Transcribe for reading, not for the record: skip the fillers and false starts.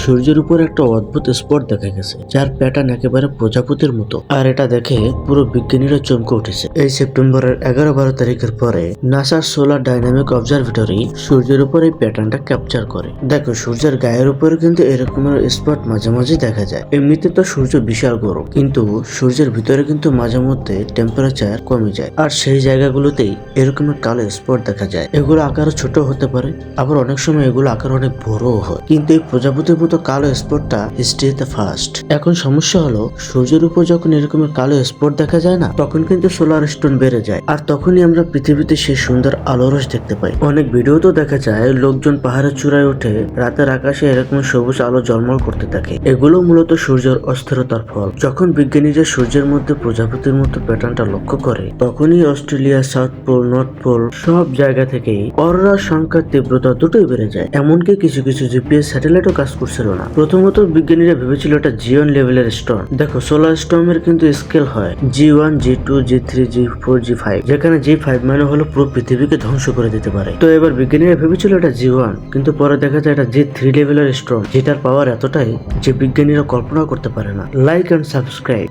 সূর্যের উপর একটা অদ্ভুত স্পট দেখা গেছে যার প্যাটার্ন একেবারে প্রজাপতির মতো। আর এটা দেখে পুরো বিজ্ঞানীরা চমকে উঠেছে। এই সেপ্টেম্বরের 11-12 তারিখের পরে নাসার সোলার ডাইনামিক অবজারভেটরি সূর্যের উপর এই প্যাটার্নটা ক্যাপচার করে। দেখো, সূর্যের গায়ের উপরে কিন্তু এরকমের স্পট মাঝে মাঝে দেখা যায়। এমনিতে তো সূর্য বিশাল গরম, কিন্তু সূর্যের ভিতরে কিন্তু মাঝে মধ্যে টেম্পারেচার কমে যায়, আর সেই জায়গাগুলোতেই এরকমের কালো স্পট দেখা যায়। এগুলো আকারে ছোট হতে পারে, আবার অনেক সময় এগুলো আকার অনেক বড়ও হয়, কিন্তু এই প্রজাপতির মতো কালো স্পটটা হিস্ট্রিতে ফার্স্ট। এখন সমস্যা হলো, সূর্যের উপর যখন এরকমের কালো স্পট দেখা যায় না, তখন কিন্তু সোলার স্টোন বেড়ে যায়, আর তখনই আমরা পৃথিবীতে সেই সুন্দর আলোরস দেখতে পাই। অনেক ভিডিওতেও দেখা যায় লোকজন পাহাড়ের চূড়ায় উঠে রাতের আকাশে এরকম সবুজ আলো ঝলমল করতে থাকে। এগুলো মূলত সূর্যের অস্থিরতার ফল। যখন বিজ্ঞানীরা সূর্যের মধ্যে প্রজাপতির মতো প্যাটার্নটা লক্ষ্য করে, তখনই Australia, south pole, north pole সব জায়গা থেকেই অরোরার সংখ্যার তীব্রতা দুটোই বেড়ে যায়। এমনকি কিছু কিছু জিপিএস স্যাটেলাইটও কাজ করছিল না। প্রথমত বিজ্ঞানীরা ভেবেছিল এটা G1 লেভেলের স্টর্ম। দেখো, সোলার স্টর্মের কিন্তু স্কেল হয় G1, G2, G3, G4, G5, যেখানে G5 মানে হলো পুরো পৃথিবীকে ধ্বংস করে দিতে পারে। তো এবার বিজ্ঞানীরা ভেবেছিল এটা G1, কিন্তু পরে দেখা যায় এটা G3 লেভেলের স্টর্ম, যেটার পাওয়ার এতটাই যে বিজ্ঞানীরা কল্পনা করতে পারে না। Like and subscribe.